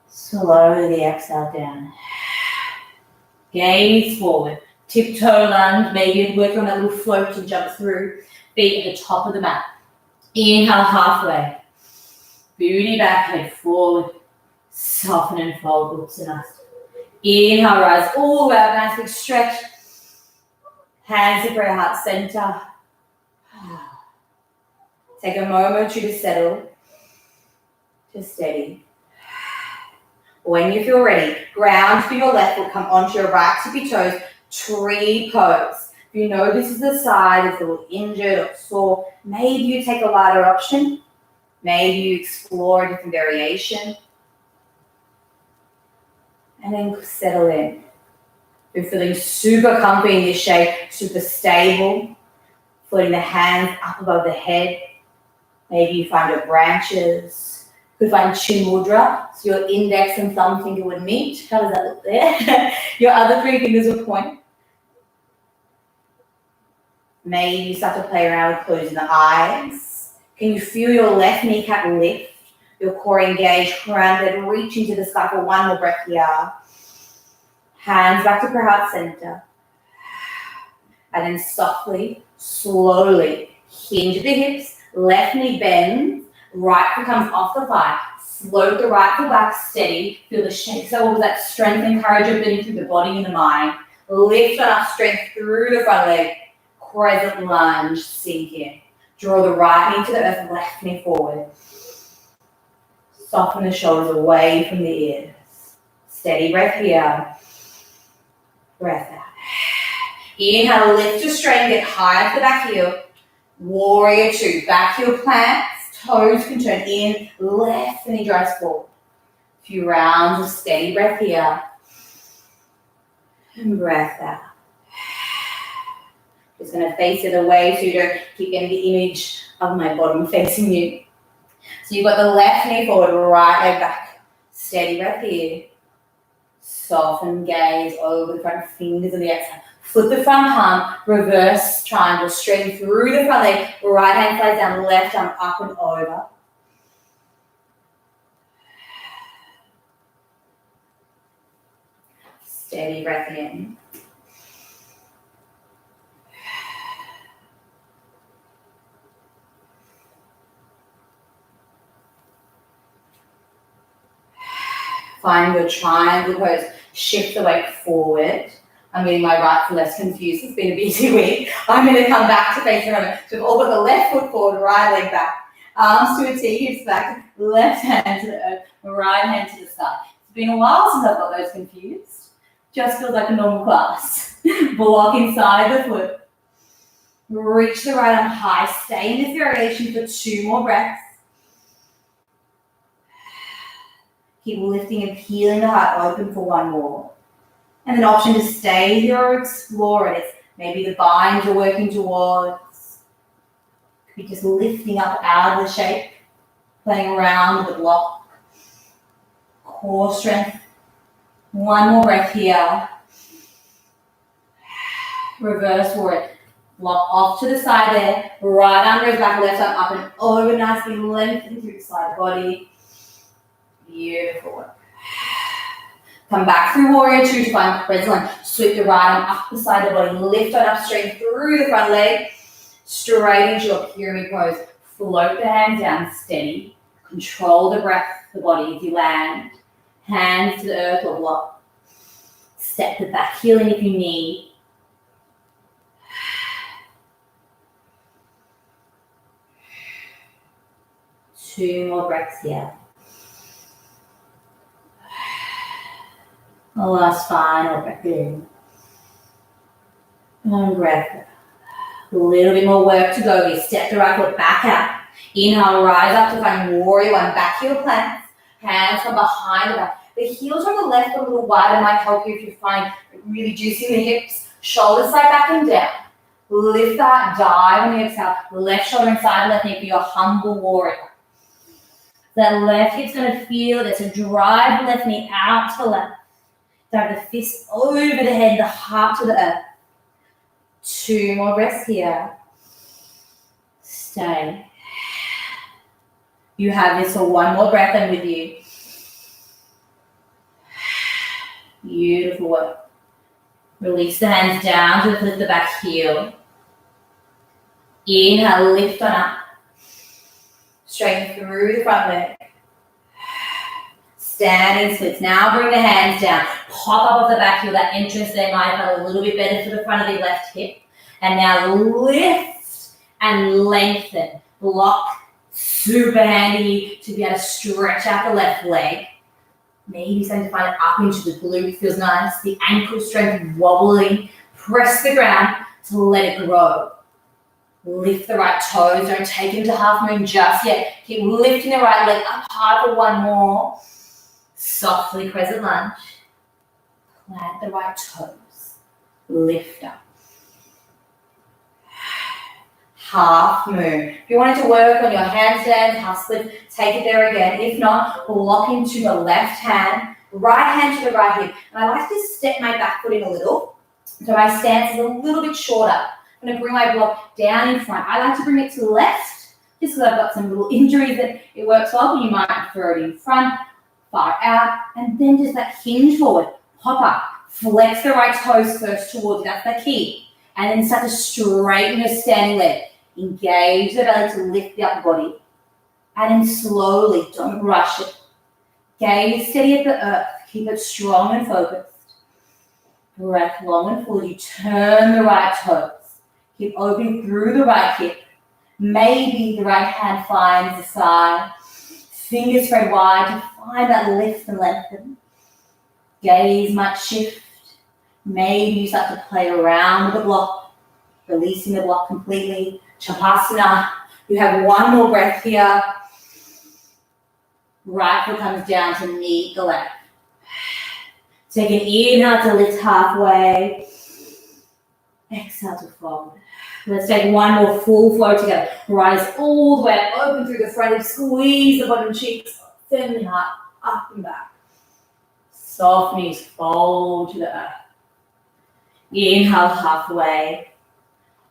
Slowly exhale down. Gaze forward. Tiptoe lunge. Maybe work on that little float to jump through. Feet at the top of the mat. Inhale halfway. Booty back, head forward. Soften and fold. Uttanasana. Inhale, rise all the way up. Nice big stretch. Hands to prayer heart center. Take a moment to settle. Just steady. When you feel ready, ground for your left foot. Come onto your right tippy toes. Tree pose. If you know this is the side that's a little injured or sore, maybe you take a lighter option. Maybe you explore a different variation. And then settle in. You're feeling super comfy in this shape, super stable. Floating the hands up above the head. Maybe you find your branches. You could find chin mudra, so your index and thumb finger would meet. How does that look there? Your other 3 fingers would point. Maybe you start to play around with closing the eyes. Can you feel your left kneecap lift? Your core engaged, grounded, reach into the sky for 1 more breath here. Hands back to prayer heart center. And then softly, slowly, hinge the hips, left knee bends, right foot comes off the thigh. Float the right foot back, steady. Feel the shake. So all of that strength and courage you're building through the body and the mind. Lift enough strength through the front leg. Crescent lunge, sink in. Draw the right knee to the earth, left knee forward. Soften the shoulders away from the ears. Steady breath here. Breath out. Inhale, lift to straighten, get high up the back heel. Warrior 2, back heel plants, toes can turn in, left knee drives forward. A few rounds of steady breath here. And breath out. Just going to face it away so you don't keep getting the image of my bottom facing you. So you've got the left knee forward, right leg back. Steady breath here. Soften gaze over the front, fingers on the exhale. Flip the front palm, reverse triangle, straighten through the front leg. Right hand slides down, left arm up and over. Steady breath in. Find your triangle pose. Shift the weight forward. I'm getting my right to left confused. It's been a busy week. I'm going to come back to face the moment. So we've all got the left foot forward, right leg back. Arms to a T, hips back. Left hand to the earth, right hand to the side. been a while since I've got those confused. Just feels like a normal class. Block inside the foot. Reach the right arm high. Stay in this variation for 2 more breaths. Keep lifting and peeling the heart open for 1 more. And an option to stay here or explore it. It's maybe the bind you're working towards. Could be just lifting up out of the shape, playing around with the block. Core strength. 1 more breath here. Reverse forward. Block off to the side there. Right arm goes back, left arm up and over, nicely lengthening through the side of the body. Beautiful work. Come back through warrior 2 to find crescent lunge. Sweep the right arm up the side of the body. Lift on up straight through the front leg. Straight into your pyramid pose. Float the hands down steady. Control the breath, the body as you land. Hands to the earth or block. Step the back heel in if you need. Two more breaths here. The last final breath in. One breath. A little bit more work to go. We step the right foot back out. Inhale, rise up to find warrior 1. Back heel plants. Hands from behind the back. The heels from the left a little wider might help you if you find really juicing the hips. Shoulders slide back and down. Lift that, dive on the exhale. Left shoulder inside left knee for your humble warrior. That left hip's going to feel there's a drive the left knee out to the left. Dive the fist over the head, the heart to the earth. 2 more breaths here. Stay. You have this for 1 more breath and with you. Beautiful work. Release the hands down to lift the back heel. Inhale, lift on up. Straighten through the front leg. Standing splits. Now bring the hands down. Pop up off the back heel. That entrance there might have a little bit better for the front of the left hip. And now lift and lengthen. Block. Super handy to be able to stretch out the left leg. Maybe starting to find it up into the glute. Feels nice. The ankle strength wobbling. Press the ground to let it grow. Lift the right toes. Don't take them to half moon just yet. Keep lifting the right leg up hard for 1 more. Softly crescent lunge. Plant the right toes. Lift up. Half moon. If you wanted to work on your handstand, half split, take it there again. If not, block into the left hand, right hand to the right hip. And I like to step my back foot in a little. So my stance is a little bit shorter. I'm going to bring my block down in front. I like to bring it to the left, just because I've got some little injuries that it works well, but you might throw it in front, far out, and then just that hinge forward, hop up, flex the right toes first towards you, that's the key. And then start to straighten your standing leg. Engage the belly to lift the upper body. And then slowly, don't rush it. Gaze steady at the earth, keep it strong and focused. Breath long and full, you turn the right toes. Keep opening through the right hip. Maybe the right hand finds the side. Fingers spread wide to find that lift and lengthen. Gaze might shift. Maybe you start to play around with the block, releasing the block completely. Shavasana. You have 1 more breath here. Right foot comes down to meet the left. Take an inhale to lift halfway. Exhale to fold. Let's take 1 more full flow together. Rise all the way up, open through the front and squeeze the bottom cheeks. Firmly up and back. Soft knees, fold to the earth. Inhale halfway.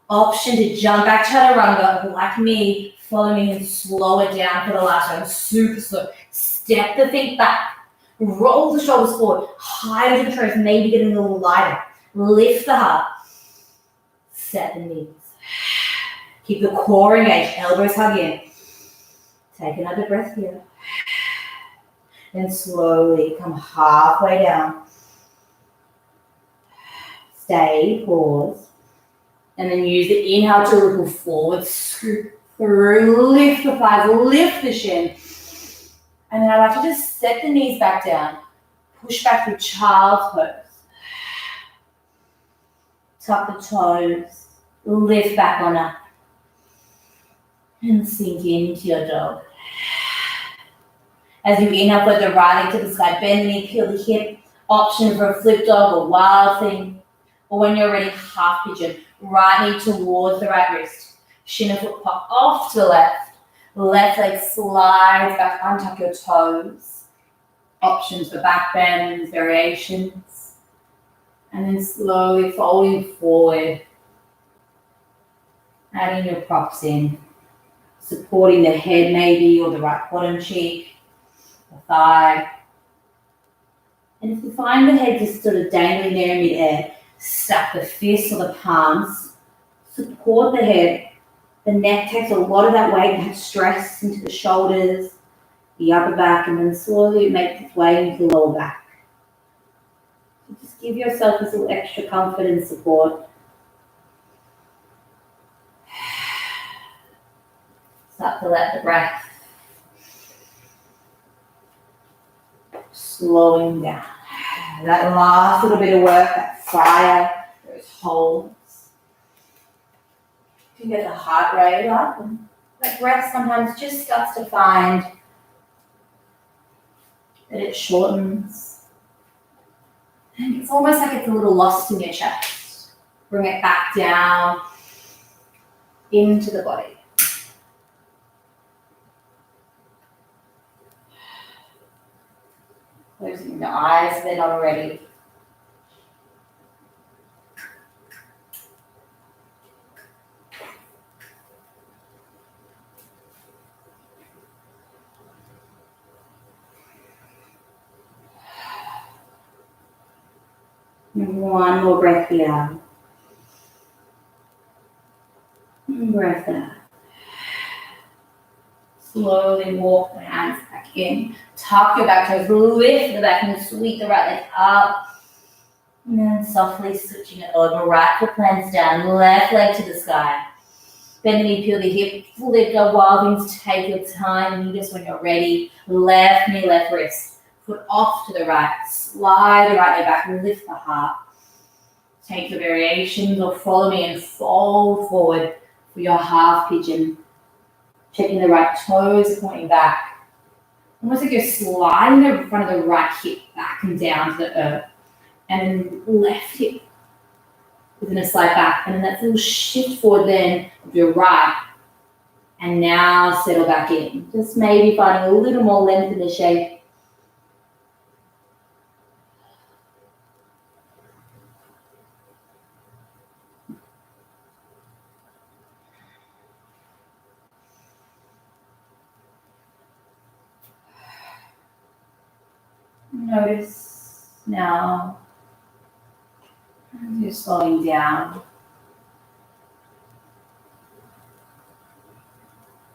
Option to jump back chaturanga. Like me, follow me and slow it down for the last one. Super slow. Step the feet back. Roll the shoulders forward. Higher to the toes, maybe getting a little lighter. Lift the heart. Set the knees. Keep the core engaged. Elbows hug in. Take another breath here. Then slowly come halfway down. Stay, pause. And then use the inhale to ripple forward, scoop through, lift the thighs, lift the shin. And then I like to just set the knees back down. push back through child's pose. Tuck the toes, lift back on up, and sink into your dog. As you inhale, put the right leg to the sky, bend the knee, peel the hip. Option for a flip dog or wild thing. Or when you're ready, half pigeon. Right knee towards the right wrist. Shin and foot pop off to the left. Left leg slides back, untuck your toes. Options for back bends, variations. And then slowly folding forward. Adding your props in. Supporting the head maybe, or the right bottom cheek, the thigh. And if you find the head just sort of dangling there in mid-air, stack the fists or the palms. Support the head. The neck takes a lot of that weight and has stress into the shoulders, the upper back, and then slowly it makes its way into the lower back. So just give yourself this little extra comfort and support. Start to let the breath slowing down. That last little bit of work, that fire, those holds. You get the heart rate up, and that breath sometimes just starts to find that it shortens. And it's almost like it's a little lost in your chest. Bring it back down into the body. Closing your eyes if they're not already. And one more breath here. And breath out. Slowly walk the hands back in. Tuck your back toes, lift the back and sweep the right leg up. And then softly switching it over. Right foot plants down, left leg to the sky. Bend the knee, peel the hip, flip the wild things, take your time. You just when you're ready. Left knee, left wrist. Foot off to the right. Slide the right leg back, lift the heart. Take your variations or follow me and fold forward for your half pigeon. Checking the right toes, pointing back. Almost like you're sliding the front of the right hip back and down to the earth. And then left hip is going to slide back. And then that little shift forward then of your right. And now settle back in. Just maybe finding a little more length in the shape. Notice now as you're slowing down,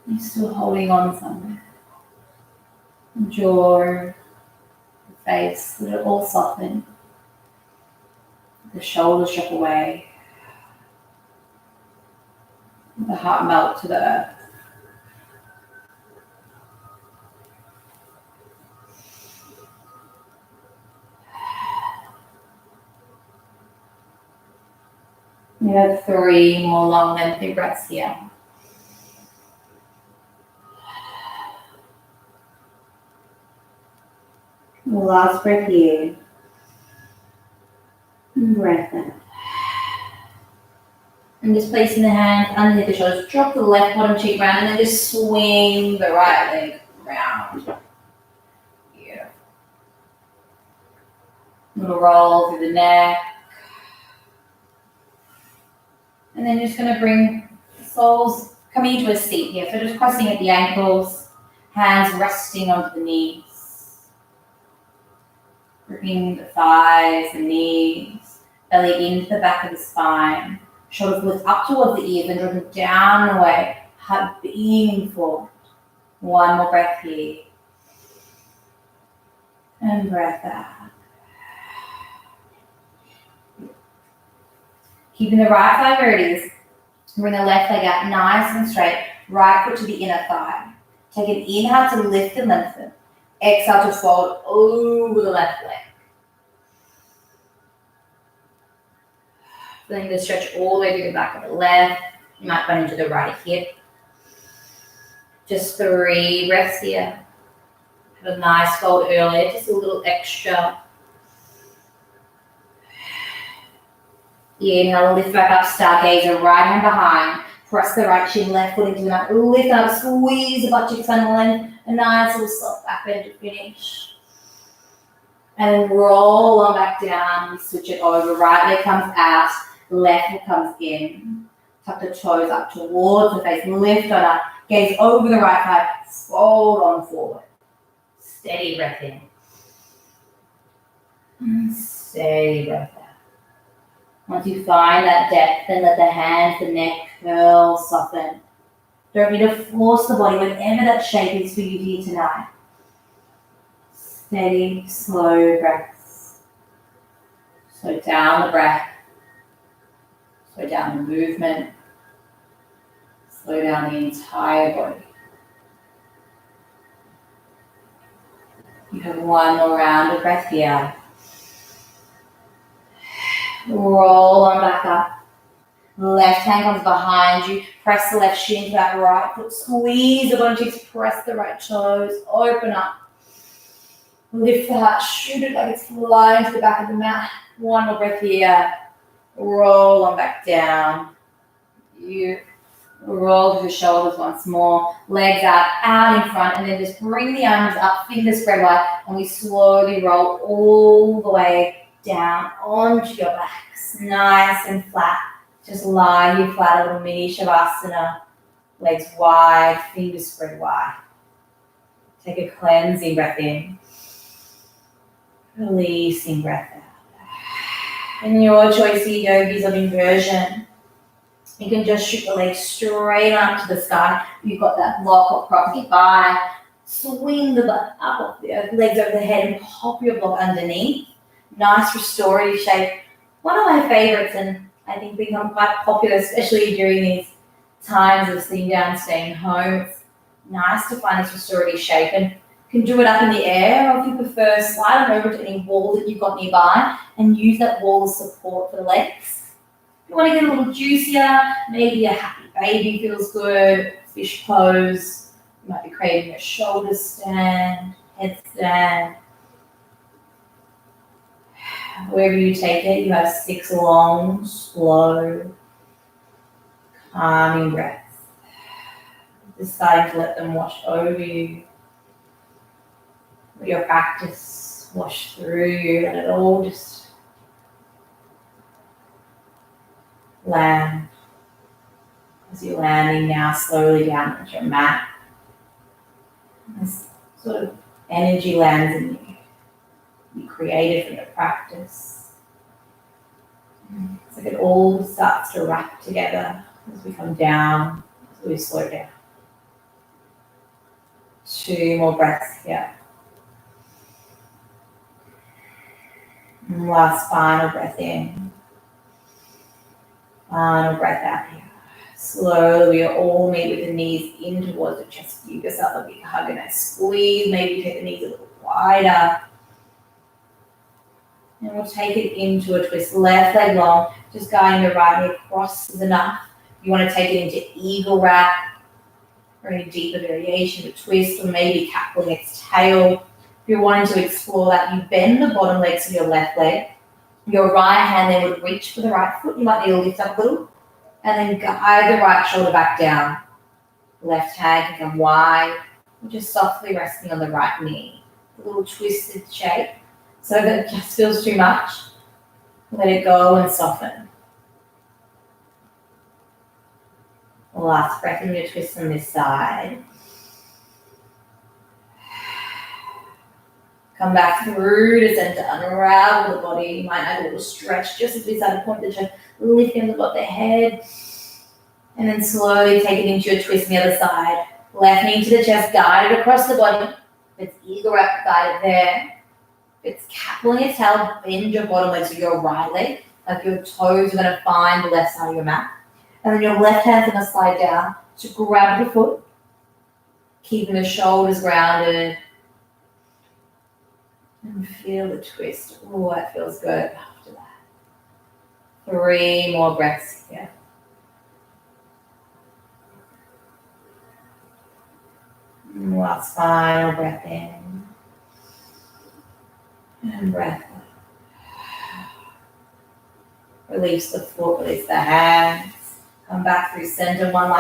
you're still holding on somewhere. The jaw, the face, let it all soften. The shoulders drop away. The heart melt to the earth. We have 3 more long, lengthy breaths here. The last breath here. And breath out. And just placing the hands underneath the shoulders. Drop the left bottom cheek round and then just swing the right leg round. Beautiful. Little roll through the neck. And then just going to bring the soles coming into a seat here. So just crossing at the ankles, hands resting onto the knees. Gripping the thighs, the knees, belly into the back of the spine. Shoulders lift up towards the ears and dropping down and away. Heart beaming forward. One more breath here. And breath out. Keeping the right thigh where it is. Bring the left leg out nice and straight. Right foot to the inner thigh. Take an inhale to lift and lengthen. Exhale to fold over the left leg. Feeling the stretch all the way through the back of the left. You might run into the right hip. Just 3 breaths here. Had a nice fold earlier, just a little extra. Inhale, lift back up, stargazer, right hand behind. Press the right shin, left foot into the mat. Lift up, squeeze the butt cheeks under, and a nice little soft back bend to finish. And then roll on back down. We switch it over. Right leg comes out, left leg comes in. Tuck the toes up towards the face. Lift on up. Gaze over the right thigh. Fold on forward. Steady breath in. Steady breath out. Once you find that depth, then let the hands, the neck curl, soften. Don't need to force the body, whatever that shape is for you here tonight. Steady, slow breaths. Slow down the breath. Slow down the movement. Slow down the entire body. You have one more round of breath here. Roll on back up. Left hand comes behind you. Press the left shin to that right foot. Squeeze the bottom cheeks. Press the right toes. Open up. Lift the heart. Shoot it like it's flying to the back of the mat. One more breath here. Roll on back down. You roll to the shoulders once more. Legs out in front, and then just bring the arms up, fingers spread wide, and we slowly roll all the way down onto your backs. Nice and flat. Just lie here flat, a little mini savasana. Legs wide, fingers spread wide. Take a cleansing breath in. Releasing breath out. And your choice here, yogis of inversion. You can just shoot the legs straight up to the sky. You've got that block or prop nearby. Swing the butt up off the earth, legs over the head, and pop your block underneath. Nice restorative shape. One of my favorites, and I think become quite popular, especially during these times of sitting down, staying home. It's nice to find this restorative shape, and you can do it up in the air, or if you prefer, slide on over to any wall that you've got nearby and use that wall as support for the legs. If you want to get a little juicier, maybe a happy baby feels good, fish pose. You might be creating a shoulder stand, head stand. Wherever you take it, you have 6 long, slow, calming breaths. Just starting to let them wash over you. Let your practice wash through you. Let it all just land. As you're landing now slowly down onto your mat, this sort of energy lands in you. You created from your practice. It's like it all starts to wrap together as we come down, as we slow down. 2 more breaths here. And last final breath in. Final breath out here. Slowly, we all meet with the knees in towards the chest. Give yourself a big hug and a squeeze. Maybe take the knees a little wider. And we'll take it into a twist. Left leg long, just guiding the right knee across is enough. You want to take it into eagle wrap or any deeper variation, a twist, or maybe cat pulling its tail. If you're wanting to explore that, you bend the bottom legs of your left leg. Your right hand then would reach for the right foot. You might need to lift up a little. And then guide the right shoulder back down. Left hand can come wide. Just softly resting on the right knee. A little twisted shape. So if it just feels too much, let it go and soften. Last breath in your twist on this side. Come back through to center, unravel the body. You might add a little stretch just as we start to point the chest, lifting the head. And then slowly take it into your twist on the other side. Left knee to the chest, guide it across the body. If it's eagle wrap, guide it there. If it's cat pulling its tail, bend your bottom leg to your right leg. Like your toes are going to find the left side of your mat. And then your left hand's going to slide down to grab the foot, keeping the shoulders grounded. And feel the twist. Oh, that feels good after that. 3 more breaths here. Last final breath in. And breath out. Release the foot, release the hands. Come back through center one last